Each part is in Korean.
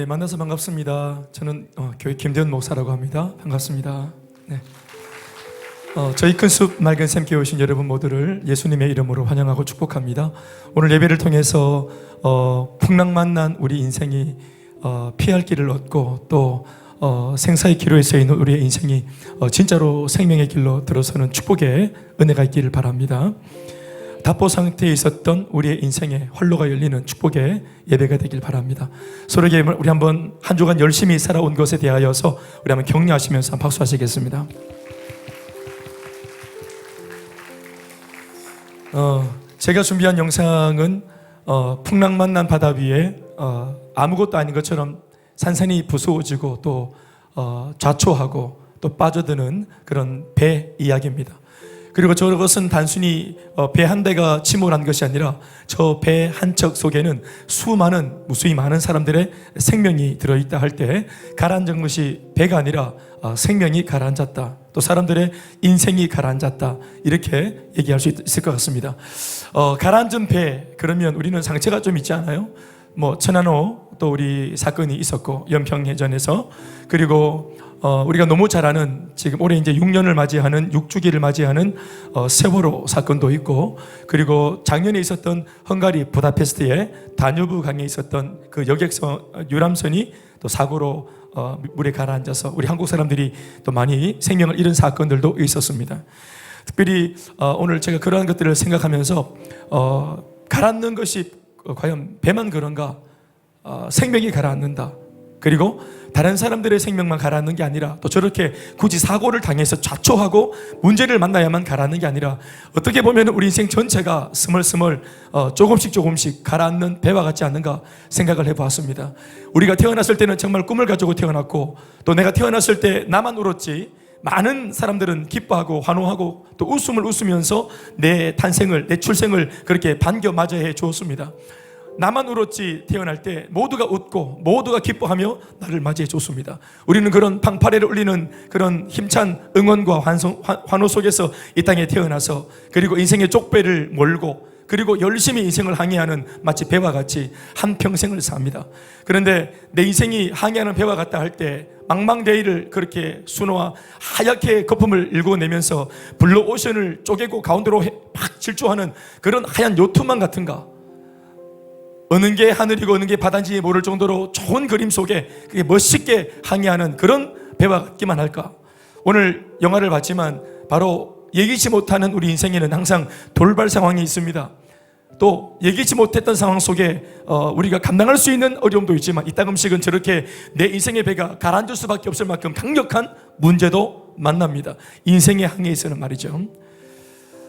네, 만나서 반갑습니다. 저는 교회 김대훈 목사라고 합니다. 반갑습니다. 네. 저희 큰숲 맑은 샘교회 오신 여러분 모두를 예수님의 이름으로 환영하고 축복합니다. 오늘 예배를 통해서 풍랑만난 우리 인생이 피할 길을 얻고 또 생사의 기로에 서 있는 우리의 인생이 진짜로 생명의 길로 들어서는 축복의 은혜가 있기를 바랍니다. 답보 상태에 있었던 우리의 인생에 활로가 열리는 축복의 예배가 되길 바랍니다. 서로에게 우리 한번 한 주간 열심히 살아온 것에 대하여서 우리 한번 격려하시면서 한번 박수하시겠습니다. 제가 준비한 영상은 풍랑만난 바다 위에 아무것도 아닌 것처럼 산산이 부수어지고 또 좌초하고 또 빠져드는 그런 배 이야기입니다. 그리고 저것은 단순히 배 한 대가 침몰한 것이 아니라 저 배 한 척 속에는 무수히 많은 사람들의 생명이 들어있다 할 때 가라앉은 것이 배가 아니라 생명이 가라앉았다, 또 사람들의 인생이 가라앉았다, 이렇게 얘기할 수 있을 것 같습니다. 가라앉은 배, 그러면 우리는 상처가 좀 있지 않아요? 천안호 또 우리 사건이 있었고, 연평해전에서, 그리고 우리가 너무 잘 아는, 지금 올해 이제 6년을 맞이하는 6주기를 맞이하는 세월호 사건도 있고, 그리고 작년에 있었던 헝가리 부다페스트의 다뉴브 강에 있었던 그 여객선 유람선이 또 사고로 물에 가라앉아서 우리 한국 사람들이 또 많이 생명을 잃은 사건들도 있었습니다. 특별히 오늘 제가 그러한 것들을 생각하면서 가라앉는 것이 과연 배만 그런가? 생명이 가라앉는다. 그리고 다른 사람들의 생명만 가라앉는 게 아니라 또 저렇게 굳이 사고를 당해서 좌초하고 문제를 만나야만 가라앉는 게 아니라 어떻게 보면 우리 인생 전체가 스멀스멀 조금씩 가라앉는 배와 같지 않는가 생각을 해보았습니다. 우리가 태어났을 때는 정말 꿈을 가지고 태어났고, 또 내가 태어났을 때 나만 울었지 많은 사람들은 기뻐하고 환호하고 또 웃음을 웃으면서 내 탄생을, 내 출생을 그렇게 반겨 맞이해 주었습니다. 나만 울었지 태어날 때 모두가 웃고 모두가 기뻐하며 나를 맞이해 줬습니다. 우리는 그런 방파레를 울리는 그런 힘찬 응원과 환호 속에서 이 땅에 태어나서, 그리고 인생의 쪽배를 몰고 그리고 열심히 인생을 항해하는 마치 배와 같이 한평생을 삽니다. 그런데 내 인생이 항해하는 배와 같다 할 때 망망대해를 그렇게 수놓아 하얗게 거품을 일궈내면서 블루오션을 쪼개고 가운데로 팍 질주하는 그런 하얀 요트만 같은가? 어느 게 하늘이고 어느 게 바다인지 모를 정도로 좋은 그림 속에 그게 멋있게 항해하는 그런 배와 같기만 할까? 오늘 영화를 봤지만 바로 예기치 못하는 우리 인생에는 항상 돌발 상황이 있습니다. 또 예기치 못했던 상황 속에 우리가 감당할 수 있는 어려움도 있지만 이따금씩은 저렇게 내 인생의 배가 가라앉을 수밖에 없을 만큼 강력한 문제도 만납니다. 인생의 항해에서는 말이죠.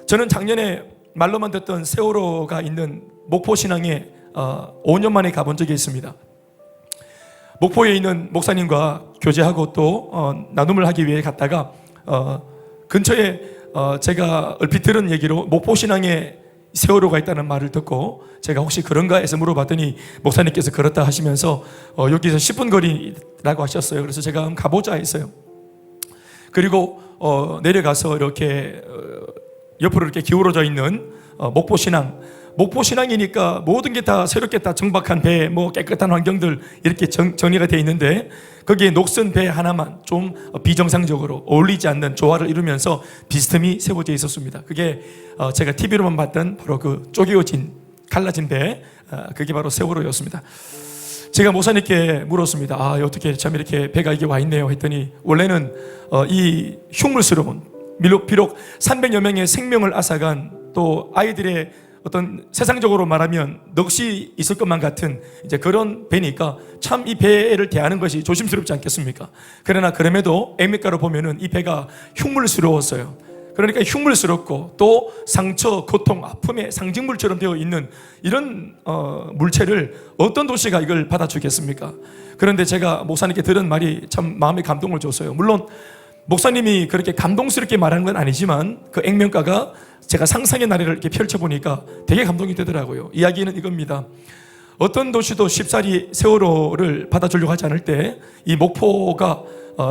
저는 작년에 말로만 듣던 세월호가 있는 목포신항에 5년 만에 가본 적이 있습니다. 목포에 있는 목사님과 교제하고 또 나눔을 하기 위해 갔다가 근처에 제가 얼핏 들은 얘기로 목포신항에 세월호가 있다는 말을 듣고 제가 혹시 그런가 해서 물어봤더니 목사님께서 그렇다 하시면서 여기서 10분 거리라고 하셨어요. 그래서 제가 한번 가보자 했어요. 그리고 내려가서 이렇게 옆으로 이렇게 기울어져 있는 목포신항이니까 모든 게 다 새롭게 다 정박한 배, 깨끗한 환경들 이렇게 정리가 되어 있는데, 거기에 녹슨 배 하나만 좀 비정상적으로 어울리지 않는 조화를 이루면서 비스듬히 세워져 있었습니다. 그게 제가 TV로만 봤던 바로 그 쪼개어진 갈라진 배, 그게 바로 세월호였습니다. 제가 목사님께 물었습니다. 어떻게 참 이렇게 배가 이게 와 있네요 했더니, 원래는 이 흉물스러운, 비록 300여 명의 생명을 앗아간, 또 아이들의 어떤 세상적으로 말하면 넋이 있을 것만 같은 이제 그런 배니까 참 이 배를 대하는 것이 조심스럽지 않겠습니까? 그러나 그럼에도 액면가로 보면은 이 배가 흉물스러웠어요. 그러니까 흉물스럽고 또 상처, 고통, 아픔의 상징물처럼 되어 있는 이런 물체를 어떤 도시가 이걸 받아주겠습니까? 그런데 제가 목사님께 들은 말이 참 마음에 감동을 줬어요. 물론 목사님이 그렇게 감동스럽게 말하는 건 아니지만 그 액면가가 제가 상상의 나래를 이렇게 펼쳐보니까 되게 감동이 되더라고요. 이야기는 이겁니다. 어떤 도시도 쉽사리 세월호를 받아주려고 하지 않을 때 이 목포가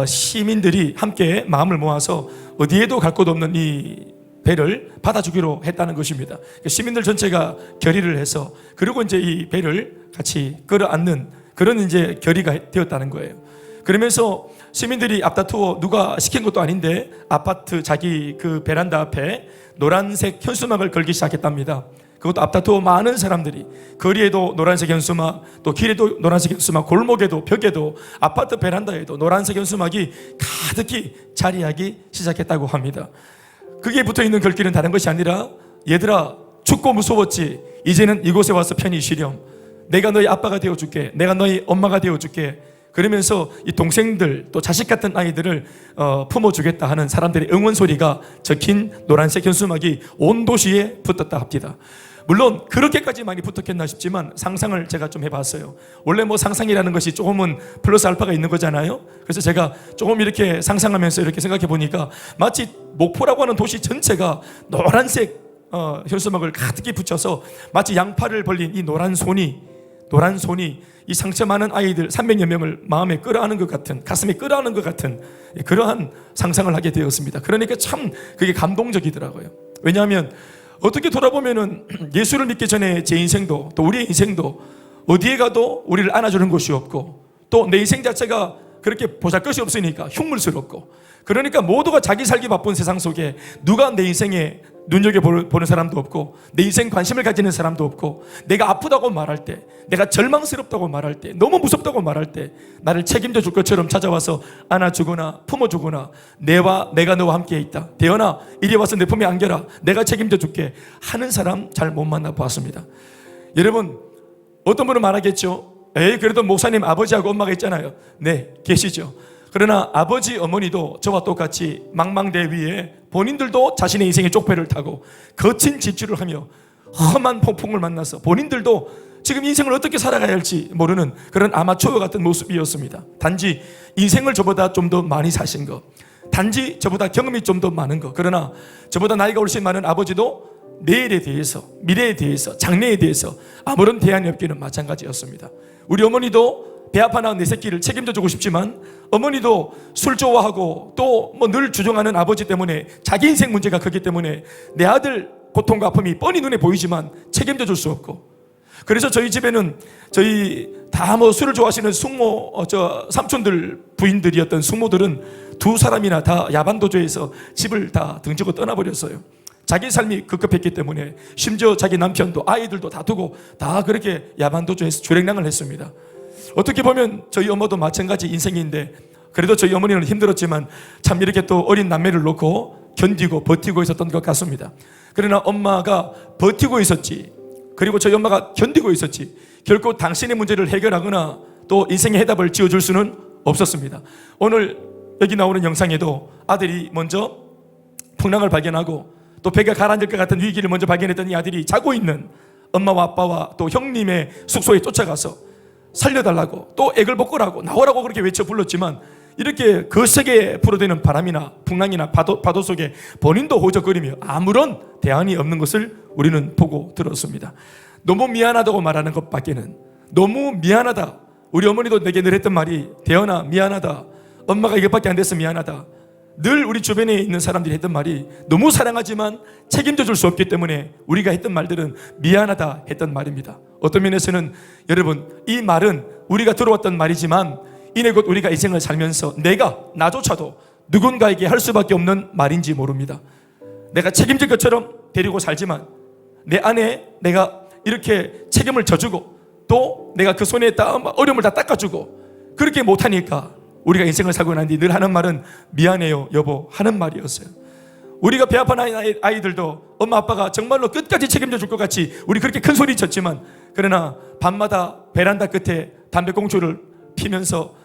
시민들이 함께 마음을 모아서 어디에도 갈 곳 없는 이 배를 받아주기로 했다는 것입니다. 시민들 전체가 결의를 해서, 그리고 이제 이 배를 같이 끌어안는 그런 이제 결의가 되었다는 거예요. 그러면서 시민들이 앞다투어 누가 시킨 것도 아닌데 아파트 자기 그 베란다 앞에 노란색 현수막을 걸기 시작했답니다. 그것도 앞다투어 많은 사람들이 거리에도 노란색 현수막, 또 길에도 노란색 현수막, 골목에도 벽에도 아파트 베란다에도 노란색 현수막이 가득히 자리하기 시작했다고 합니다. 그게 붙어있는 글귀는 다른 것이 아니라 얘들아 춥고 무서웠지 이제는 이곳에 와서 편히 쉬렴. 내가 너희 아빠가 되어줄게. 내가 너희 엄마가 되어줄게. 그러면서 이 동생들 또 자식 같은 아이들을 품어주겠다 하는 사람들의 응원 소리가 적힌 노란색 현수막이 온 도시에 붙었다 합니다. 물론 그렇게까지 많이 붙었겠나 싶지만 상상을 제가 좀 해봤어요. 원래 뭐 상상이라는 것이 조금은 플러스 알파가 있는 거잖아요. 그래서 제가 조금 이렇게 상상하면서 이렇게 생각해 보니까 마치 목포라고 하는 도시 전체가 노란색 현수막을 가득히 붙여서 마치 양팔을 벌린 이 노란 손이 이 상처 많은 아이들 300여 명을 마음에 끌어안은 것 같은, 가슴에 끌어안은 것 같은 그러한 상상을 하게 되었습니다. 그러니까 참 그게 감동적이더라고요. 왜냐하면 어떻게 돌아보면은 예수를 믿기 전에 제 인생도 또 우리의 인생도 어디에 가도 우리를 안아주는 곳이 없고 또 내 인생 자체가 그렇게 보잘것이 없으니까 흉물스럽고, 그러니까 모두가 자기 살기 바쁜 세상 속에 누가 내 인생에 눈여겨보는 사람도 없고 내 인생 관심을 가지는 사람도 없고, 내가 아프다고 말할 때, 내가 절망스럽다고 말할 때, 너무 무섭다고 말할 때 나를 책임져 줄 것처럼 찾아와서 안아주거나 품어주거나 내가 너와 함께 있다, 대현아 이리 와서 내 품에 안겨라, 내가 책임져 줄게 하는 사람 잘 못 만나봤습니다. 여러분 어떤 분은 말하겠죠. 그래도 목사님 아버지하고 엄마가 있잖아요. 네, 계시죠. 그러나 아버지 어머니도 저와 똑같이 망망대 위에 본인들도 자신의 인생의 쪽배를 타고 거친 집주를 하며 험한 폭풍을 만나서 본인들도 지금 인생을 어떻게 살아가야 할지 모르는 그런 아마추어 같은 모습이었습니다. 단지 인생을 저보다 좀 더 많이 사신 것, 단지 저보다 경험이 좀 더 많은 것, 그러나 저보다 나이가 훨씬 많은 아버지도 내일에 대해서, 미래에 대해서, 장래에 대해서 아무런 대안이 없기는 마찬가지였습니다. 우리 어머니도 배 아파 낳은 내 새끼를 책임져 주고 싶지만 어머니도 술 좋아하고 또 뭐 늘 주정하는 아버지 때문에 자기 인생 문제가 크기 때문에 내 아들 고통과 아픔이 뻔히 눈에 보이지만 책임져 줄 수 없고, 그래서 저희 집에는 저희 다 뭐 술을 좋아하시는 숙모 삼촌들 부인들이었던 숙모들은 두 사람이나 다 야반도주에서 집을 다 등지고 떠나버렸어요. 자기 삶이 급급했기 때문에 심지어 자기 남편도 아이들도 다 두고 다 그렇게 야반도주에서 주랭랑을 했습니다. 어떻게 보면 저희 엄마도 마찬가지 인생인데 그래도 저희 어머니는 힘들었지만 참 이렇게 또 어린 남매를 놓고 견디고 버티고 있었던 것 같습니다. 그러나 엄마가 버티고 있었지, 그리고 저희 엄마가 견디고 있었지 결코 당신의 문제를 해결하거나 또 인생의 해답을 지어줄 수는 없었습니다. 오늘 여기 나오는 영상에도 아들이 먼저 풍랑을 발견하고 또 배가 가라앉을 것 같은 위기를 먼저 발견했던 이 아들이 자고 있는 엄마와 아빠와 또 형님의 숙소에 쫓아가서 살려달라고 또 애걸 복구라고 나오라고 그렇게 외쳐 불렀지만 이렇게 거세게 불어대는 바람이나 풍랑이나 파도 속에 본인도 호적거리며 아무런 대안이 없는 것을 우리는 보고 들었습니다. 너무 미안하다고 말하는 것밖에는, 너무 미안하다. 우리 어머니도 내게 늘 했던 말이 대현아 미안하다, 엄마가 이것밖에 안 돼서 미안하다. 늘 우리 주변에 있는 사람들이 했던 말이 너무 사랑하지만 책임져 줄 수 없기 때문에 우리가 했던 말들은 미안하다 했던 말입니다. 어떤 면에서는 여러분 이 말은 우리가 들어왔던 말이지만 이내 곧 우리가 인생을 살면서 나조차도 누군가에게 할 수밖에 없는 말인지 모릅니다. 내가 책임질 것처럼 데리고 살지만 내 안에 내가 이렇게 책임을 져주고 또 내가 그 손에 어려움을 다 닦아주고 그렇게 못하니까 우리가 인생을 살고 난 뒤 늘 하는 말은 미안해요 여보 하는 말이었어요. 우리가 배 아픈 아이들도 엄마 아빠가 정말로 끝까지 책임져 줄 것 같이 우리 그렇게 큰 소리 쳤지만, 그러나 밤마다 베란다 끝에 담배꽁초를 피면서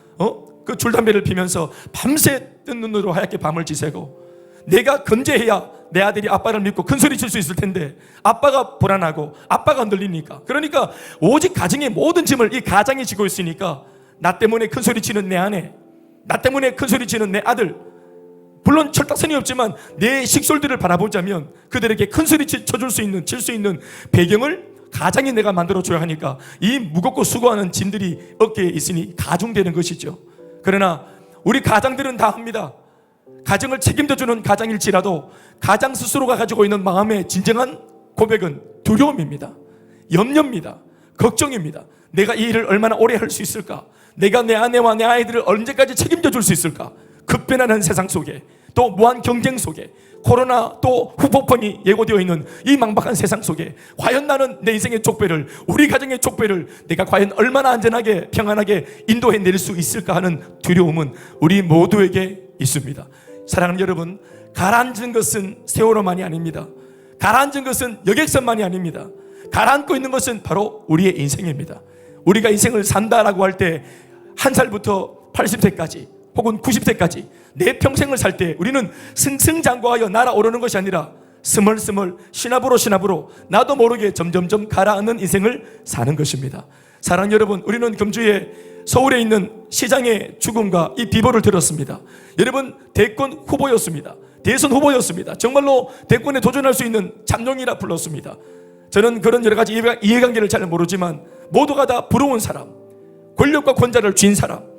그 줄담배를 피면서 밤새 뜬 눈으로 하얗게 밤을 지새고, 내가 건재해야 내 아들이 아빠를 믿고 큰 소리 칠 수 있을 텐데 아빠가 불안하고 아빠가 흔들리니까, 그러니까 오직 가정의 모든 짐을 이 가장이 지고 있으니까 나 때문에 큰 소리 치는 내 아내, 나 때문에 큰 소리 치는 내 아들, 물론 철딱선이 없지만 내 식솔들을 바라보자면 그들에게 큰 소리 쳐줄 수 있는, 칠 수 있는 배경을 가장이 내가 만들어줘야 하니까 이 무겁고 수고하는 짐들이 어깨에 있으니 가중되는 것이죠. 그러나 우리 가장들은 다 합니다. 가정을 책임져주는 가장일지라도 가장 스스로가 가지고 있는 마음의 진정한 고백은 두려움입니다. 염려입니다. 걱정입니다. 내가 이 일을 얼마나 오래 할 수 있을까? 내가 내 아내와 내 아이들을 언제까지 책임져 줄 수 있을까? 급변하는 세상 속에, 또 무한 경쟁 속에, 코로나 또 후폭풍이 예고되어 있는 이 망박한 세상 속에 과연 나는 내 인생의 족배를, 우리 가정의 족배를 내가 과연 얼마나 안전하게 평안하게 인도해 낼 수 있을까 하는 두려움은 우리 모두에게 있습니다. 사랑하는 여러분, 가라앉은 것은 세월호만이 아닙니다. 가라앉은 것은 여객선만이 아닙니다. 가라앉고 있는 것은 바로 우리의 인생입니다. 우리가 인생을 산다라고 할 때 1살부터 80세까지 혹은 90세까지 내 평생을 살 때 우리는 승승장구하여 날아오르는 것이 아니라 스멀스멀 시나브로 나도 모르게 점점점 가라앉는 인생을 사는 것입니다. 사랑하는 여러분, 우리는 금주에 서울에 있는 시장의 죽음과 이 비보를 들었습니다. 여러분, 대권 후보였습니다. 대선 후보였습니다. 정말로 대권에 도전할 수 있는 잠룡이라 불렀습니다. 저는 그런 여러 가지 이해관계를 잘 모르지만 모두가 다 부러운 사람, 권력과 권자를 쥔 사람,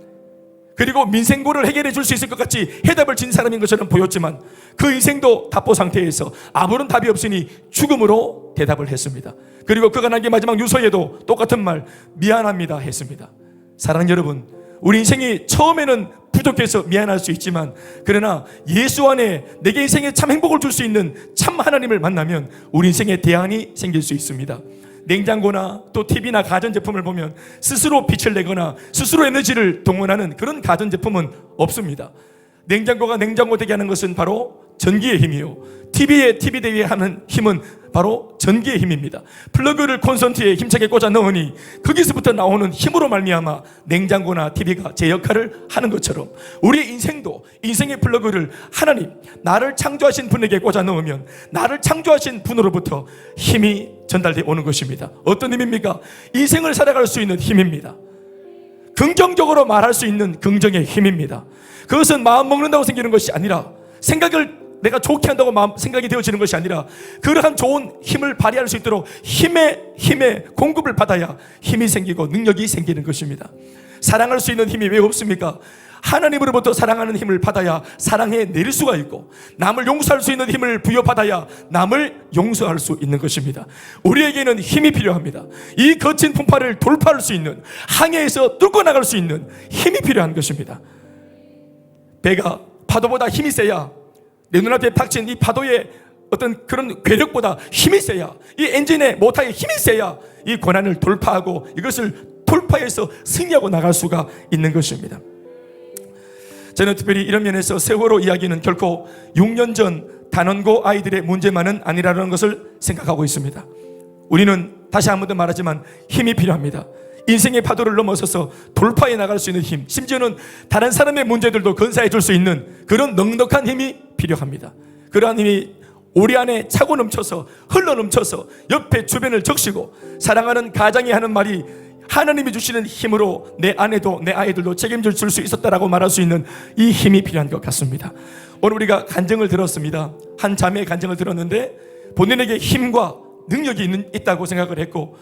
그리고 민생고를 해결해 줄 수 있을 것 같이 해답을 진 사람인 것처럼 보였지만 그 인생도 답보 상태에서 아무런 답이 없으니 죽음으로 대답을 했습니다. 그리고 그가 남긴 마지막 유서에도 똑같은 말, 미안합니다 했습니다. 사랑하는 여러분, 우리 인생이 처음에는 부족해서 미안할 수 있지만, 그러나 예수 안에 내게 인생에 참 행복을 줄 수 있는 참 하나님을 만나면 우리 인생에 대안이 생길 수 있습니다. 냉장고나 또 TV나 가전제품을 보면 스스로 빛을 내거나 스스로 에너지를 동원하는 그런 가전제품은 없습니다. 냉장고가 냉장고 되게 하는 것은 바로 전기의 힘이요, TV에 TV 되게 하는 힘은 바로 전기의 힘입니다. 플러그를 콘센트에 힘차게 꽂아 넣으니 거기서부터 나오는 힘으로 말미암아 냉장고나 TV가 제 역할을 하는 것처럼 우리의 인생도 인생의 플러그를 하나님, 나를 창조하신 분에게 꽂아 넣으면 나를 창조하신 분으로부터 힘이 전달되어 오는 것입니다. 어떤 힘입니까? 인생을 살아갈 수 있는 힘입니다. 긍정적으로 말할 수 있는 긍정의 힘입니다. 그것은 마음 먹는다고 생기는 것이 아니라, 생각을 내가 좋게 한다고 생각이 되어지는 것이 아니라, 그러한 좋은 힘을 발휘할 수 있도록 힘의 공급을 받아야 힘이 생기고 능력이 생기는 것입니다. 사랑할 수 있는 힘이 왜 없습니까? 하나님으로부터 사랑하는 힘을 받아야 사랑해 낼 수가 있고, 남을 용서할 수 있는 힘을 부여받아야 남을 용서할 수 있는 것입니다. 우리에게는 힘이 필요합니다. 이 거친 풍파를 돌파할 수 있는, 항해에서 뚫고 나갈 수 있는 힘이 필요한 것입니다. 배가 파도보다 힘이 세야, 내 눈앞에 닥친 이 파도의 어떤 그런 괴력보다 힘이 세야, 이 엔진의 모터의 힘이 세야 이 고난을 돌파하고 이것을 돌파해서 승리하고 나갈 수가 있는 것입니다. 저는 특별히 이런 면에서 세월호 이야기는 결코 6년 전 단원고 아이들의 문제만은 아니라는 것을 생각하고 있습니다. 우리는 다시 한 번 더 말하지만 힘이 필요합니다. 인생의 파도를 넘어서서 돌파해 나갈 수 있는 힘, 심지어는 다른 사람의 문제들도 건사해 줄 수 있는 그런 넉넉한 힘이 필요합니다. 그러한 힘이 우리 안에 차고 넘쳐서 흘러 넘쳐서 옆에 주변을 적시고, 사랑하는 가장이 하는 말이 하나님이 주시는 힘으로 내 아내도 내 아이들도 책임질 수 있었다라고 말할 수 있는 이 힘이 필요한 것 같습니다. 오늘 우리가 간증을 들었습니다. 한 자매의 간증을 들었는데 본인에게 힘과 능력이 있다고 생각을 했고,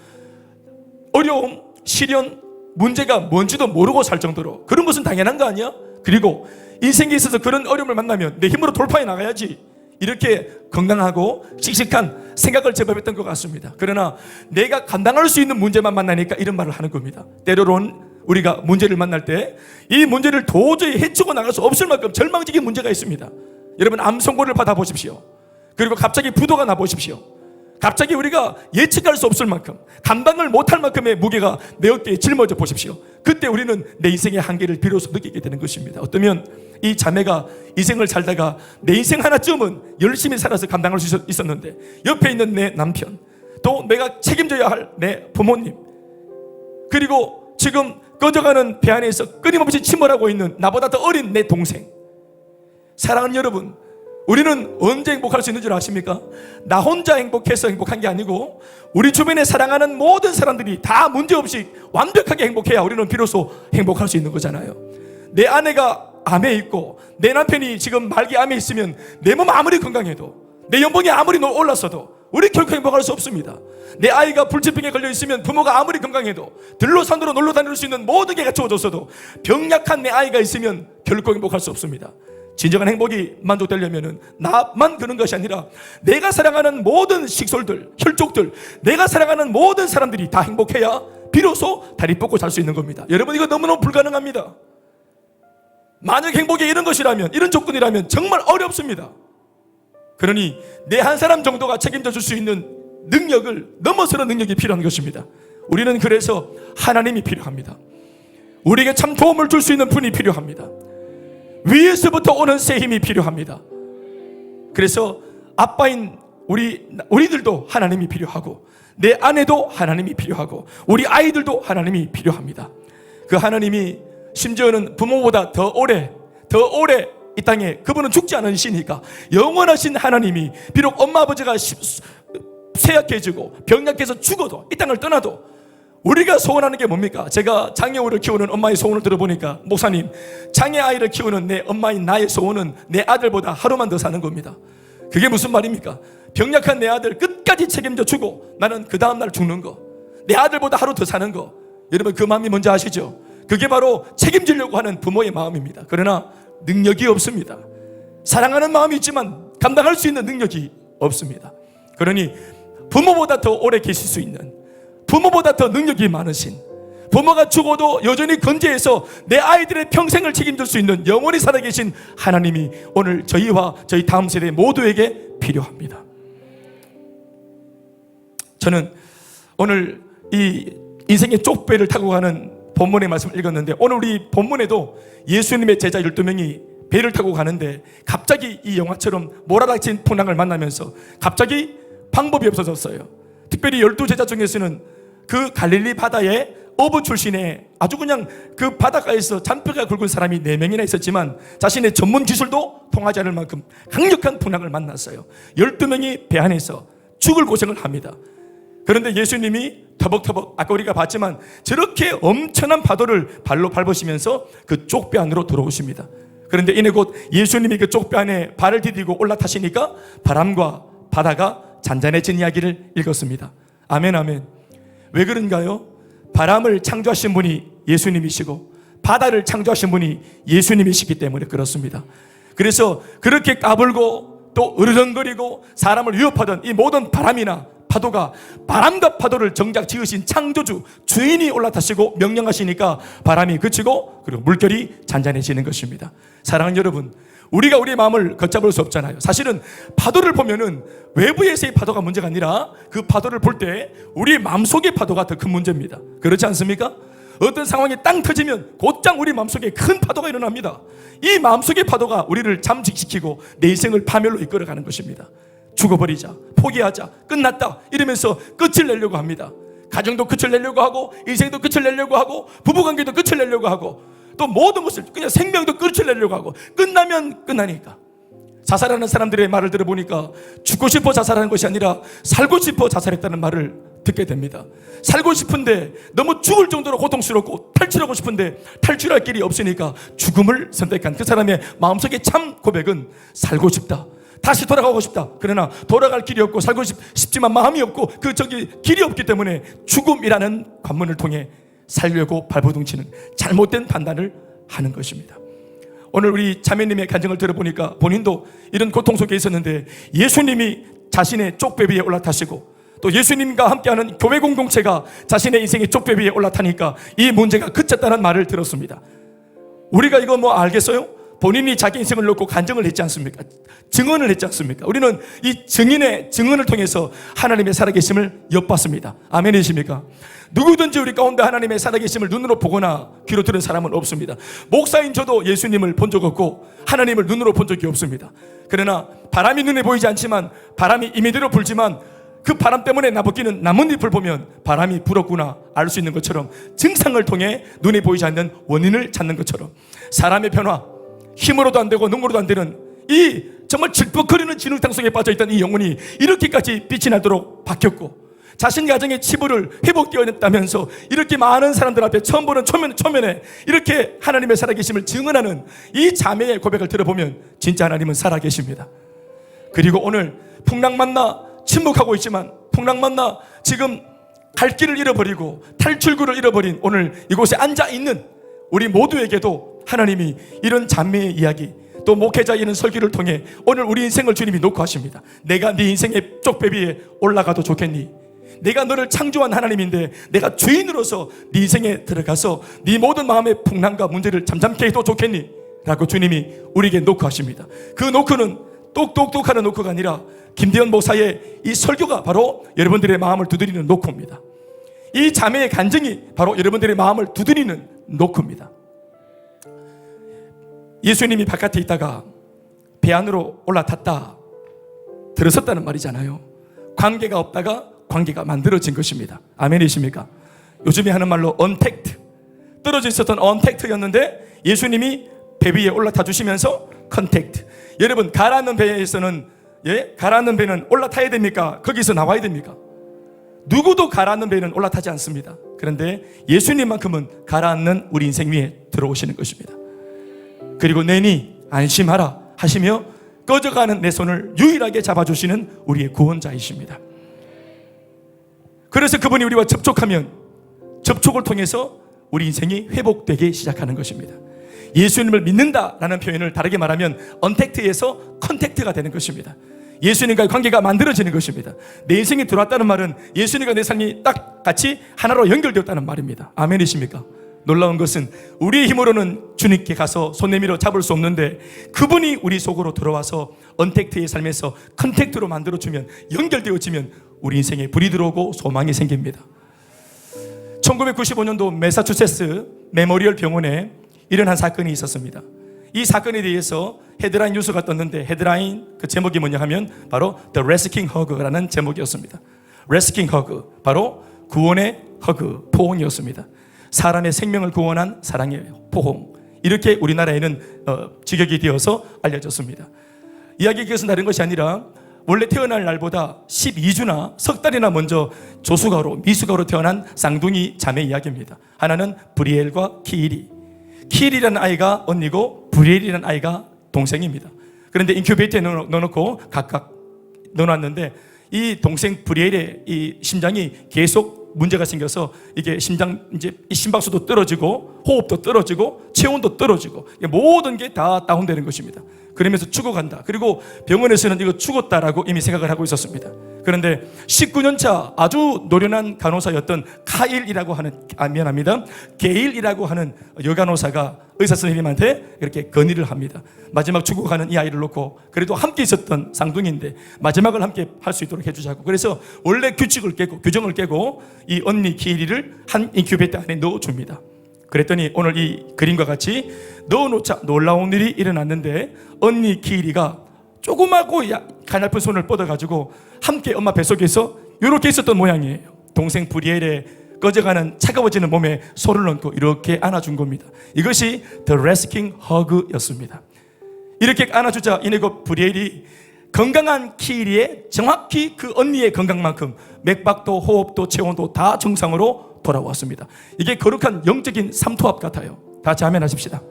어려움, 시련, 문제가 뭔지도 모르고 살 정도로 그런 것은 당연한 거 아니야? 그리고 인생에 있어서 그런 어려움을 만나면 내 힘으로 돌파해 나가야지, 이렇게 건강하고 씩씩한 생각을 제법했던 것 같습니다. 그러나 내가 감당할 수 있는 문제만 만나니까 이런 말을 하는 겁니다. 때로는 우리가 문제를 만날 때 이 문제를 도저히 헤치고 나갈 수 없을 만큼 절망적인 문제가 있습니다. 여러분, 암 선고를 받아보십시오. 그리고 갑자기 부도가 나보십시오. 갑자기 우리가 예측할 수 없을 만큼, 감당을 못할 만큼의 무게가 내 어깨에 짊어져 보십시오. 그때 우리는 내 인생의 한계를 비로소 느끼게 되는 것입니다. 어쩌면 이 자매가 인생을 살다가 내 인생 하나쯤은 열심히 살아서 감당할 수 있었는데, 옆에 있는 내 남편, 또 내가 책임져야 할 내 부모님, 그리고 지금 꺼져가는 배 안에서 끊임없이 침몰하고 있는 나보다 더 어린 내 동생. 사랑하는 여러분, 우리는 언제 행복할 수 있는 줄 아십니까? 나 혼자 행복해서 행복한 게 아니고 우리 주변에 사랑하는 모든 사람들이 다 문제없이 완벽하게 행복해야 우리는 비로소 행복할 수 있는 거잖아요. 내 아내가 암에 있고 내 남편이 지금 말기 암에 있으면 내 몸 아무리 건강해도, 내 연봉이 아무리 올랐어도 우리 결코 행복할 수 없습니다. 내 아이가 불치병에 걸려 있으면 부모가 아무리 건강해도, 들로 산으로 놀러 다닐 수 있는 모든 게 갖추어졌어도 병약한 내 아이가 있으면 결코 행복할 수 없습니다. 진정한 행복이 만족되려면 나만 그런 것이 아니라 내가 사랑하는 모든 식솔들, 혈족들, 내가 사랑하는 모든 사람들이 다 행복해야 비로소 다리 뻗고 살 수 있는 겁니다. 여러분, 이거 너무너무 불가능합니다. 만약 행복이 이런 것이라면, 이런 조건이라면 정말 어렵습니다. 그러니 내 한 사람 정도가 책임져 줄 수 있는 능력을 넘어서는 능력이 필요한 것입니다. 우리는 그래서 하나님이 필요합니다. 우리에게 참 도움을 줄 수 있는 분이 필요합니다. 위에서부터 오는 새 힘이 필요합니다. 그래서 아빠인 우리들도 하나님이 필요하고, 내 아내도 하나님이 필요하고, 우리 아이들도 하나님이 필요합니다. 그 하나님이 심지어는 부모보다 더 오래 이 땅에, 그분은 죽지 않으시니까 영원하신 하나님이 비록 엄마 아버지가 쇠약해지고 병약해서 죽어도, 이 땅을 떠나도 우리가 소원하는 게 뭡니까? 제가 장애우를 키우는 엄마의 소원을 들어보니까, 목사님, 장애 아이를 키우는 내 엄마인 나의 소원은 내 아들보다 하루만 더 사는 겁니다. 그게 무슨 말입니까? 병약한 내 아들 끝까지 책임져 주고 나는 그 다음날 죽는 거, 내 아들보다 하루 더 사는 거. 여러분, 그 마음이 뭔지 아시죠? 그게 바로 책임지려고 하는 부모의 마음입니다. 그러나 능력이 없습니다. 사랑하는 마음이 있지만 감당할 수 있는 능력이 없습니다. 그러니 부모보다 더 오래 계실 수 있는, 부모보다 더 능력이 많으신, 부모가 죽어도 여전히 건재해서 내 아이들의 평생을 책임질 수 있는 영원히 살아계신 하나님이 오늘 저희와 저희 다음 세대 모두에게 필요합니다. 저는 오늘 이 인생의 쪽배를 타고 가는 본문의 말씀을 읽었는데, 오늘 우리 본문에도 예수님의 제자 12명이 배를 타고 가는데 갑자기 이 영화처럼 몰아닥친 풍랑을 만나면서 갑자기 방법이 없어졌어요. 특별히 12제자 중에서는 그 갈릴리 바다에 어부 출신의 아주 그냥 그 바닷가에서 잔뼈가 굵은 사람이 4명이나 있었지만 자신의 전문 기술도 통하지 않을 만큼 강력한 풍랑을 만났어요. 12명이 배 안에서 죽을 고생을 합니다. 그런데 예수님이 터벅터벅, 아까 우리가 봤지만 저렇게 엄청난 파도를 발로 밟으시면서 그 쪽배 안으로 들어오십니다. 그런데 이내 곧 예수님이 그 쪽배 안에 발을 디디고 올라타시니까 바람과 바다가 잔잔해진 이야기를 읽었습니다. 아멘, 아멘. 왜 그런가요? 바람을 창조하신 분이 예수님이시고 바다를 창조하신 분이 예수님이시기 때문에 그렇습니다. 그래서 그렇게 까불고 또 으르렁거리고 사람을 위협하던 이 모든 바람이나 파도가, 바람과 파도를 정작 지으신 창조주 주인이 올라타시고 명령하시니까 바람이 그치고 그리고 물결이 잔잔해지는 것입니다. 사랑하는 여러분, 우리가 우리의 마음을 걷잡을 수 없잖아요. 사실은 파도를 보면은 외부에서의 파도가 문제가 아니라 그 파도를 볼 때 우리 마음속의 파도가 더 큰 문제입니다. 그렇지 않습니까? 어떤 상황이 땅 터지면 곧장 우리 마음속에 큰 파도가 일어납니다. 이 마음속의 파도가 우리를 잠식시키고 내 인생을 파멸로 이끌어가는 것입니다. 죽어버리자, 포기하자, 끝났다 이러면서 끝을 내려고 합니다. 가정도 끝을 내려고 하고, 인생도 끝을 내려고 하고, 부부관계도 끝을 내려고 하고, 또 모든 것을, 그냥 생명도 끝을 내려고 하고, 끝나면 끝나니까. 자살하는 사람들의 말을 들어보니까 죽고 싶어 자살하는 것이 아니라 살고 싶어 자살했다는 말을 듣게 됩니다. 살고 싶은데 너무 죽을 정도로 고통스럽고 탈출하고 싶은데 탈출할 길이 없으니까 죽음을 선택한 그 사람의 마음속의 참 고백은 살고 싶다, 다시 돌아가고 싶다. 그러나 돌아갈 길이 없고 살고 싶지만 마음이 없고 그 길이 없기 때문에 죽음이라는 관문을 통해 살려고 발버둥치는 잘못된 판단을 하는 것입니다. 오늘 우리 자매님의 간증을 들어보니까 본인도 이런 고통 속에 있었는데 예수님이 자신의 쪽배 위에 올라타시고 또 예수님과 함께하는 교회 공동체가 자신의 인생의 쪽배 위에 올라타니까 이 문제가 그쳤다는 말을 들었습니다. 우리가 이거 뭐 알겠어요? 본인이 자기 인생을 놓고 간증을 했지 않습니까? 증언을 했지 않습니까? 우리는 이 증인의 증언을 통해서 하나님의 살아계심을 엿봤습니다. 아멘이십니까? 누구든지 우리 가운데 하나님의 살아계심을 눈으로 보거나 귀로 들은 사람은 없습니다. 목사인 저도 예수님을 본 적 없고 하나님을 눈으로 본 적이 없습니다. 그러나 바람이 눈에 보이지 않지만, 바람이 임의대로 불지만 그 바람 때문에 나부끼는 나뭇잎을 보면 바람이 불었구나 알 수 있는 것처럼, 증상을 통해 눈에 보이지 않는 원인을 찾는 것처럼 사람의 변화, 힘으로도 안 되고 눈으로도 안 되는 이 정말 질퍽거리는 진흙탕 속에 빠져있던 이 영혼이 이렇게까지 빛이 나도록 바뀌었고, 자신 가정의 치부를 회복되었다면서 이렇게 많은 사람들 앞에 처음 보는 초면에 이렇게 하나님의 살아계심을 증언하는 이 자매의 고백을 들어보면 진짜 하나님은 살아계십니다. 그리고 오늘 풍랑 만나 침묵하고 있지만, 풍랑 만나 지금 갈 길을 잃어버리고 탈출구를 잃어버린 오늘 이곳에 앉아있는 우리 모두에게도 하나님이 이런 자매의 이야기, 또 목회자 이런 설교를 통해 오늘 우리 인생을 주님이 놓고 하십니다. 내가 네 인생의 쪽배 위에 올라가도 좋겠니? 내가 너를 창조한 하나님인데 내가 주인으로서 네 인생에 들어가서 네 모든 마음의 풍랑과 문제를 잠잠케 해도 좋겠니? 라고 주님이 우리에게 놓고 하십니다. 그 놓고는 똑똑똑하는 놓고가 아니라 김대현 목사의 이 설교가 바로 여러분들의 마음을 두드리는 놓고입니다. 이 자매의 간증이 바로 여러분들의 마음을 두드리는 놓고입니다. 예수님이 바깥에 있다가 배 안으로 올라탔다 들어섰다는 말이잖아요. 관계가 없다가 관계가 만들어진 것입니다. 아멘이십니까? 요즘에 하는 말로 언택트, 떨어져 있었던 언택트였는데 예수님이 배 위에 올라타 주시면서 컨택트. 여러분, 가라앉는 배에서는 가라앉는 배는 올라타야 됩니까? 거기서 나와야 됩니까? 누구도 가라앉는 배는 올라타지 않습니다. 그런데 예수님만큼은 가라앉는 우리 인생 위에 들어오시는 것입니다. 그리고 내니 안심하라 하시며 꺼져가는 내 손을 유일하게 잡아주시는 우리의 구원자이십니다. 그래서 그분이 우리와 접촉하면 접촉을 통해서 우리 인생이 회복되기 시작하는 것입니다. 예수님을 믿는다라는 표현을 다르게 말하면 언택트에서 컨택트가 되는 것입니다. 예수님과의 관계가 만들어지는 것입니다. 내 인생에 들어왔다는 말은 예수님과 내 삶이 딱 같이 하나로 연결되었다는 말입니다. 아멘이십니까? 놀라운 것은 우리의 힘으로는 주님께 가서 손 내밀어 잡을 수 없는데 그분이 우리 속으로 들어와서 언택트의 삶에서 컨택트로 만들어주면, 연결되어지면 우리 인생에 불이 들어오고 소망이 생깁니다. 1995년도 매사추세츠 메모리얼 병원에 일어난 사건이 있었습니다. 이 사건에 대해서 헤드라인 뉴스가 떴는데 헤드라인 그 제목이 뭐냐 하면 바로 The Rescuing Hug라는 제목이었습니다. Rescuing Hug, 바로 구원의 허그, 포옹이었습니다. 사람의 생명을 구원한 사랑의 포옹, 이렇게 우리나라에는 직역이 되어서 알려졌습니다. 이야기가 그것은 다른 것이 아니라 원래 태어날 날보다 12주나 석 달이나 먼저 조수가로, 미숙아로 태어난 쌍둥이 자매 이야기입니다. 하나는 브리엘과 키일이. 키일이라는 아이가 언니고 브리엘이라는 아이가 동생입니다. 그런데 인큐베이터에 넣어놓고 각각 넣어놨는데 이 동생 브리엘의 이 심장이 계속 문제가 생겨서 이게 심장, 이제 이 심박수도 떨어지고 호흡도 떨어지고 체온도 떨어지고 모든 게 다 다운되는 것입니다. 그러면서 죽어간다. 그리고 병원에서는 이거 죽었다라고 이미 생각을 하고 있었습니다. 그런데 19년차 아주 노련한 간호사였던 카일이라고 하는, 미안합니다, 게일이라고 하는 여간호사가 의사 선생님한테 이렇게 건의를 합니다. 마지막 죽어가는 이 아이를 놓고 그래도 함께 있었던 쌍둥이인데 마지막을 함께 할 수 있도록 해주자고. 그래서 원래 규칙을 깨고 규정을 깨고 이 언니 키일이를 한 인큐베이터 안에 넣어줍니다. 그랬더니 오늘 이 그림과 같이 넣어놓자 놀라운 일이 일어났는데 언니 키일이가 조그맣고 가냘픈 손을 뻗어가지고 함께 엄마 뱃속에서 이렇게 있었던 모양이에요. 동생 브리엘의 꺼져가는 차가워지는 몸에 손을 얹고 이렇게 안아준 겁니다. 이것이 The Rescuing Hug였습니다. 이렇게 안아주자 이내고 브리엘이 건강한 키일이의 정확히 그 언니의 건강만큼 맥박도 호흡도 체온도 다 정상으로 돌아왔습니다. 이게 거룩한 영적인 삼투압 같아요. 다 아멘 하십시다.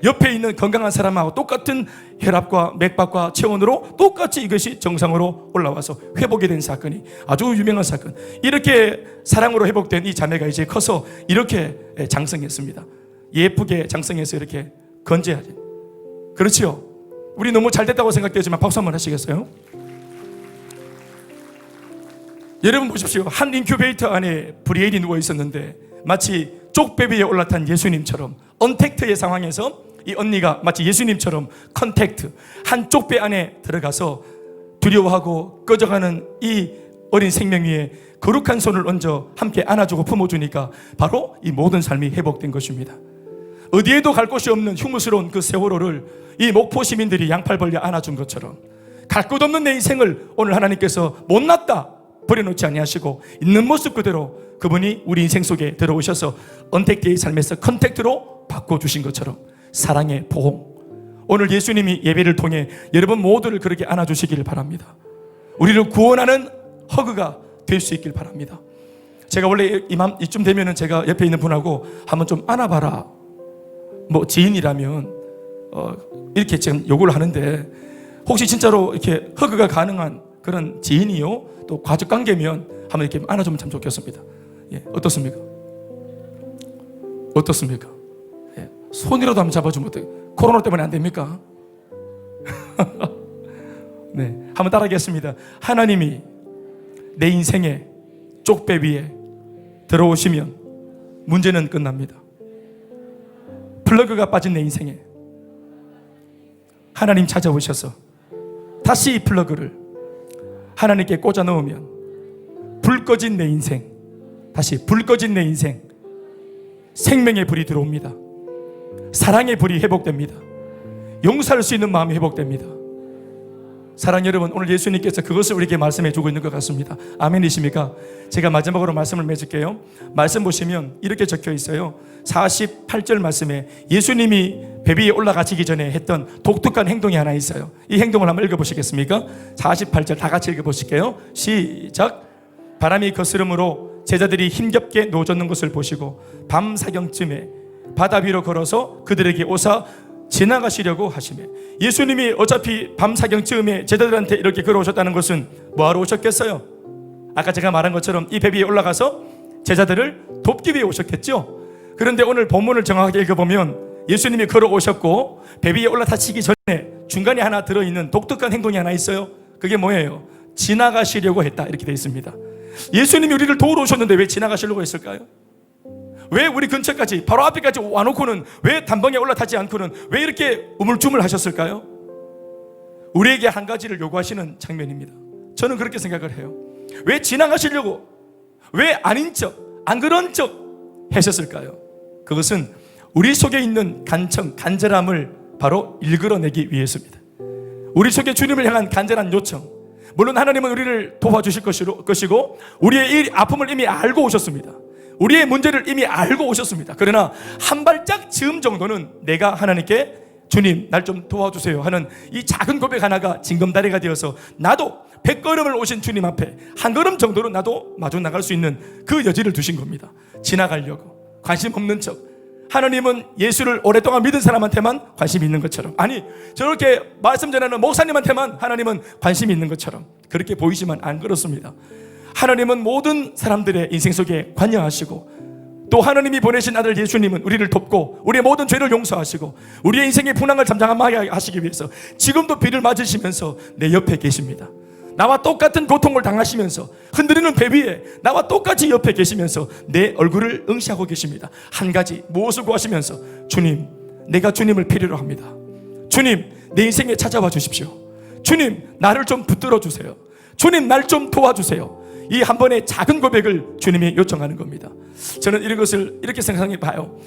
옆에 있는 건강한 사람하고 똑같은 혈압과 맥박과 체온으로 똑같이 이것이 정상으로 올라와서 회복이 된 사건이 아주 유명한 사건. 이렇게 사랑으로 회복된 이 자매가 이제 커서 이렇게 장성했습니다. 예쁘게 장성해서 이렇게 건재하지. 그렇죠? 우리 너무 잘 됐다고 생각되지만 박수 한번 하시겠어요? 여러분 보십시오. 한 인큐베이터 안에 브리엘이 누워 있었는데 마치 쪽배 위에 올라탄 예수님처럼 언택트의 상황에서 이 언니가 마치 예수님처럼 컨택트, 한 쪽배 안에 들어가서 두려워하고 꺼져가는 이 어린 생명 위에 거룩한 손을 얹어 함께 안아주고 품어주니까 바로 이 모든 삶이 회복된 것입니다. 어디에도 갈 곳이 없는 흉무스러운 그 세월호를 이 목포 시민들이 양팔 벌려 안아준 것처럼 갈 곳 없는 내 인생을 오늘 하나님께서 못났다 버려놓지 아니하시고 있는 모습 그대로 그분이 우리 인생 속에 들어오셔서 언택트의 삶에서 컨택트로 바꿔주신 것처럼 사랑의 보험, 오늘 예수님이 예배를 통해 여러분 모두를 그렇게 안아주시기를 바랍니다. 우리를 구원하는 허그가 될 수 있길 바랍니다. 제가 원래 이쯤 되면은 제가 옆에 있는 분하고 한번 좀 안아봐라, 뭐 지인이라면 이렇게 지금 요구를 하는데 혹시 진짜로 이렇게 허그가 가능한 그런 지인이요 또 가족 관계면 한번 이렇게 안아주면 참 좋겠습니다. 예, 어떻습니까? 어떻습니까? 예, 손이라도 한번 잡아주면 어때요? 코로나 때문에 안 됩니까? 네, 한번 따라하겠습니다. 하나님이 내 인생의 쪽배 위에 들어오시면 문제는 끝납니다. 플러그가 빠진 내 인생에 하나님 찾아오셔서 다시 이 플러그를 하나님께 꽂아 넣으면 불 꺼진 내 인생, 다시 불 꺼진 내 인생, 생명의 불이 들어옵니다. 사랑의 불이 회복됩니다. 용서할 수 있는 마음이 회복됩니다. 사랑 여러분, 오늘 예수님께서 그것을 우리에게 말씀해 주고 있는 것 같습니다. 아멘이십니까? 제가 마지막으로 말씀을 맺을게요. 말씀 보시면 이렇게 적혀 있어요. 48절 말씀에 예수님이 배 위에 올라가시기 전에 했던 독특한 행동이 하나 있어요. 이 행동을 한번 읽어보시겠습니까? 48절 다 같이 읽어보실게요. 시작. 바람이 거스름으로 제자들이 힘겹게 노젓는 것을 보시고 밤 사경쯤에 바다 위로 걸어서 그들에게 오사 지나가시려고 하시며, 예수님이 어차피 밤 사경쯤에 제자들한테 이렇게 걸어오셨다는 것은 뭐하러 오셨겠어요? 아까 제가 말한 것처럼 이 배 위에 올라가서 제자들을 돕기 위해 오셨겠죠. 그런데 오늘 본문을 정확하게 읽어보면 예수님이 걸어오셨고 배 위에 올라타시기 전에 중간에 하나 들어있는 독특한 행동이 하나 있어요. 그게 뭐예요? 지나가시려고 했다, 이렇게 되어 있습니다. 예수님이 우리를 도우러 오셨는데 왜 지나가시려고 했을까요? 왜 우리 근처까지 바로 앞에까지 와놓고는 왜 단방에 올라타지 않고는 왜 이렇게 우물쭈물 하셨을까요? 우리에게 한 가지를 요구하시는 장면입니다. 저는 그렇게 생각을 해요. 왜 지나가시려고, 왜 아닌 척, 안 그런 척 하셨을까요? 그것은 우리 속에 있는 간절함을 바로 일그러내기 위해서입니다. 우리 속에 주님을 향한 간절한 요청, 물론 하나님은 우리를 도와주실 것이고 우리의 이 아픔을 이미 알고 오셨습니다. 우리의 문제를 이미 알고 오셨습니다. 그러나 한 발짝 즈음 정도는 내가 하나님께 주님 날 좀 도와주세요 하는 이 작은 고백 하나가 징검다리가 되어서 나도 100걸음을 오신 주님 앞에 한 걸음 정도는 나도 마주 나갈 수 있는 그 여지를 두신 겁니다. 지나가려고 관심 없는 척. 하나님은 예수를 오랫동안 믿은 사람한테만 관심이 있는 것처럼, 아니 저렇게 말씀 전하는 목사님한테만 하나님은 관심이 있는 것처럼 그렇게 보이지만 안 그렇습니다. 하나님은 모든 사람들의 인생 속에 관여하시고 또 하나님이 보내신 아들 예수님은 우리를 돕고 우리의 모든 죄를 용서하시고 우리의 인생의 분황을 잠잠하게 하시기 위해서 지금도 비를 맞으시면서 내 옆에 계십니다. 나와 똑같은 고통을 당하시면서 흔들리는 배 위에 나와 똑같이 옆에 계시면서 내 얼굴을 응시하고 계십니다. 한 가지 무엇을 구하시면서 주님, 내가 주님을 필요로 합니다. 주님, 내 인생에 찾아와 주십시오. 주님, 나를 좀 붙들어 주세요. 주님, 날 좀 도와주세요. 이 한 번의 작은 고백을 주님이 요청하는 겁니다. 저는 이런 것을 이렇게 생각해 봐요.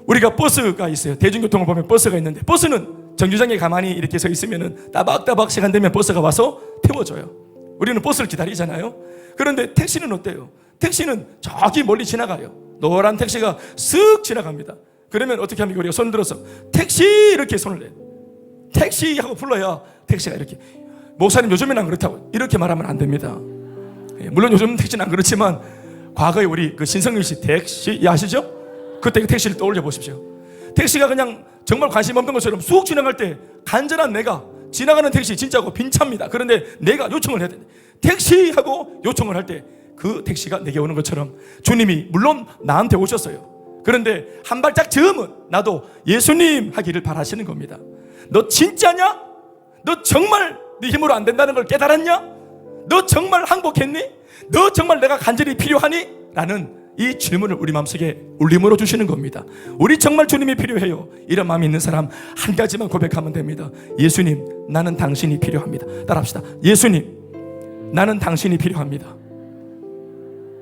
우리가 버스가 있어요. 대중교통을 보면 버스가 있는데 저는 정류장에 가만히 이렇게 서 있으면 따박따박 시간 되면 버스가 와서 태워줘요. 우리는 버스를 기다리잖아요. 그런데 택시는 어때요? 택시는 저기 멀리 지나가요. 노란 택시가 쓱 지나갑니다. 그러면 어떻게 합니까? 우리가 손 들어서 택시 이렇게 손을 내요. 택시 하고 불러야 택시가 이렇게. 목사님 요즘에는 안 그렇다고 이렇게 말하면 안 됩니다. 물론 요즘 택시는 안 그렇지만 과거에 우리 그 신성일 씨 택시 아시죠? 그때 그 택시를 떠올려 보십시오. 택시가 그냥 정말 관심 없는 것처럼 쑥 지나갈 때 간절한 내가 지나가는 택시 진짜고 빈차입니다. 그런데 내가 요청을 해야 돼. 택시 하고 요청을 할 때 그 택시가 내게 오는 것처럼 주님이 물론 나한테 오셨어요. 그런데 한 발짝 즈음은 나도 예수님 하기를 바라시는 겁니다. 너 진짜냐? 너 정말 네 힘으로 안 된다는 걸 깨달았냐? 너 정말 항복했니? 너 정말 내가 간절히 필요하니? 라는 이 질문을 우리 마음속에 울림으로 주시는 겁니다. 우리 정말 주님이 필요해요. 이런 마음이 있는 사람 한 가지만 고백하면 됩니다. 예수님, 나는 당신이 필요합니다. 따라합시다. 예수님, 나는 당신이 필요합니다.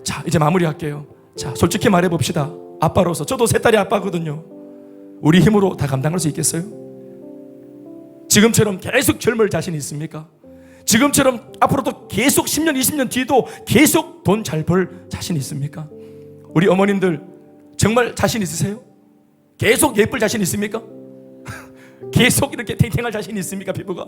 자, 이제 마무리할게요. 자, 솔직히 말해봅시다. 아빠로서 저도 세 딸이 아빠거든요. 우리 힘으로 다 감당할 수 있겠어요? 지금처럼 계속 젊을 자신 있습니까? 지금처럼 앞으로도 계속 10년, 20년 뒤에도 계속 돈 잘 벌 자신 있습니까? 우리 어머님들 정말 자신 있으세요? 계속 예쁠 자신 있습니까? 계속 이렇게 탱탱할 자신 있습니까? 피부가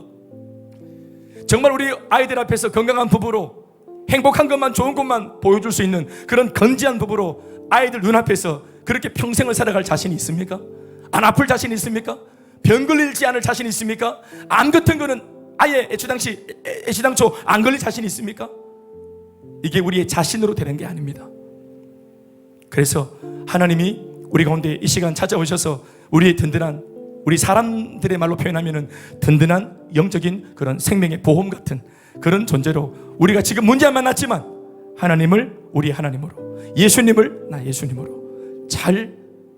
정말 우리 아이들 앞에서 건강한 부부로 행복한 것만 좋은 것만 보여줄 수 있는 그런 건지한 부부로 아이들 눈앞에서 그렇게 평생을 살아갈 자신이 있습니까? 안 아플 자신 있습니까? 병 걸리지 않을 자신 있습니까? 암 같은 거는 아예 애시당초 안 걸릴 자신 있습니까? 이게 우리의 자신으로 되는 게 아닙니다. 그래서 하나님이 우리 가운데 이 시간 찾아오셔서 우리의 든든한, 우리 사람들의 말로 표현하면 든든한 영적인 그런 생명의 보험 같은 그런 존재로 우리가 지금 문제 안 만났지만 하나님을 우리 하나님으로, 예수님을 나 예수님으로 잘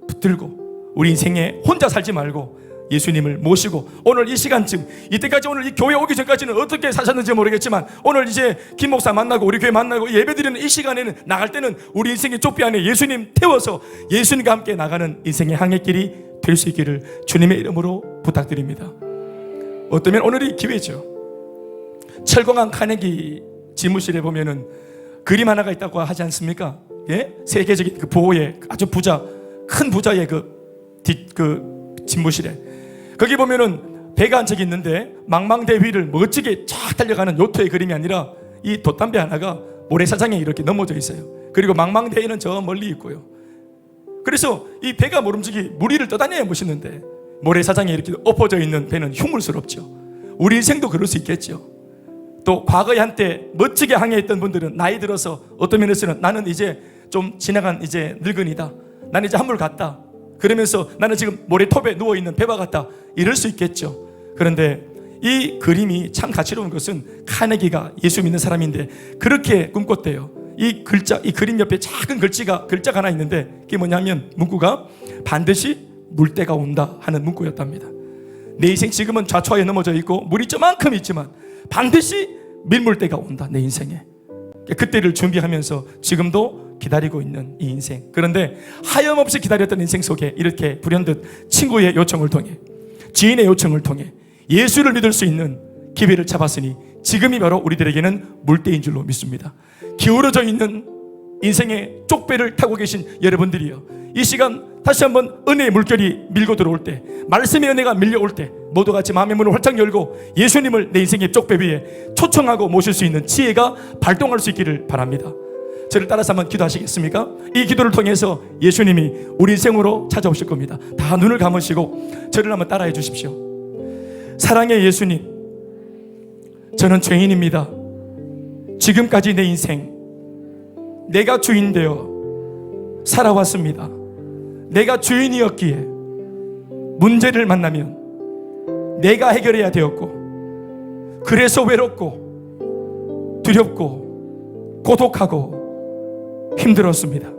붙들고 우리 인생에 혼자 살지 말고 예수님을 모시고 오늘 이 시간쯤, 이때까지 오늘 이 교회 오기 전까지는 어떻게 사셨는지 모르겠지만 오늘 이제 김 목사 만나고 우리 교회 만나고 예배드리는 이 시간에는, 나갈 때는 우리 인생의 좁비 안에 예수님 태워서 예수님과 함께 나가는 인생의 항해길이 될 수 있기를 주님의 이름으로 부탁드립니다. 어쩌면 오늘이 기회죠. 철공한 카네기 지무실에 보면은 그림 하나가 있다고 하지 않습니까? 예? 세계적인 그 보호의 아주 큰 부자의 그 집무실에 거기 보면은 배가 한 척이 있는데 망망대 위를 멋지게 쫙 달려가는 요트의 그림이 아니라 이 돛담배 하나가 모래사장에 이렇게 넘어져 있어요. 그리고 망망대에는 저 멀리 있고요. 그래서 이 배가 모름지기 무리를 떠다녀야 멋있는데 모래사장에 이렇게 엎어져 있는 배는 흉물스럽죠. 우리 인생도 그럴 수 있겠죠. 또 과거에 한때 멋지게 항해했던 분들은 나이 들어서 어떤 면에서는 나는 이제 좀 지나간 이제 늙은이다, 나는 이제 한물 갔다, 그러면서 나는 지금 모래톱에 누워있는 배와 같다, 이럴 수 있겠죠. 그런데 이 그림이 참 가치로운 것은 카네기가 예수 믿는 사람인데 그렇게 꿈꿨대요. 이 그림 옆에 작은 글자가 하나 있는데 그게 뭐냐면 문구가 반드시 물때가 온다 하는 문구였답니다. 내 인생 지금은 좌초하에 넘어져 있고 물이 저만큼 있지만 반드시 밀물때가 온다, 내 인생에. 그때를 준비하면서 지금도 기다리고 있는 이 인생. 그런데 하염없이 기다렸던 인생 속에 이렇게 불현듯 친구의 요청을 통해, 지인의 요청을 통해 예수를 믿을 수 있는 기회를 잡았으니 지금이 바로 우리들에게는 물때인 줄로 믿습니다. 기울어져 있는 인생의 쪽배를 타고 계신 여러분들이요, 이 시간 다시 한번 은혜의 물결이 밀고 들어올 때, 말씀의 은혜가 밀려올 때 모두 같이 마음의 문을 활짝 열고 예수님을 내 인생의 쪽배 위에 초청하고 모실 수 있는 지혜가 발동할 수 있기를 바랍니다. 저를 따라서 한번 기도하시겠습니까? 이 기도를 통해서 예수님이 우리 인생으로 찾아오실 겁니다. 다 눈을 감으시고 저를 한번 따라해 주십시오. 사랑의 예수님, 저는 죄인입니다. 지금까지 내 인생 내가 주인 되어 살아왔습니다. 내가 주인이었기에 문제를 만나면 내가 해결해야 되었고, 그래서 외롭고 두렵고 고독하고 힘들었습니다.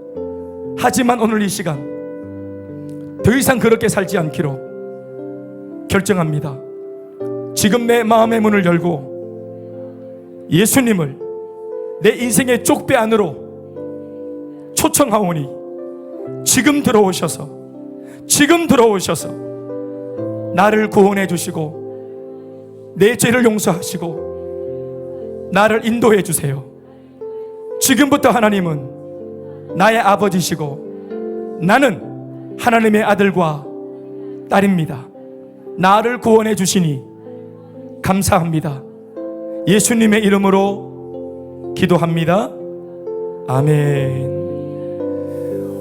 하지만 오늘 이 시간 더 이상 그렇게 살지 않기로 결정합니다. 지금 내 마음의 문을 열고 예수님을 내 인생의 쪽배 안으로 초청하오니 지금 들어오셔서 나를 구원해 주시고 내 죄를 용서하시고 나를 인도해 주세요. 지금부터 하나님은 나의 아버지시고 나는 하나님의 아들과 딸입니다. 나를 구원해 주시니 감사합니다. 예수님의 이름으로 기도합니다. 아멘.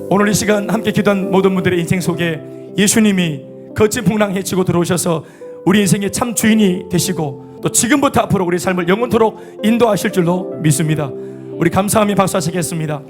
오늘 이 시간 함께 기도한 모든 분들의 인생 속에 예수님이 거친 풍랑 헤치고 들어오셔서 우리 인생의 참 주인이 되시고 또 지금부터 앞으로 우리 삶을 영원토록 인도하실 줄로 믿습니다. 우리 감사하며 박수하시겠습니다.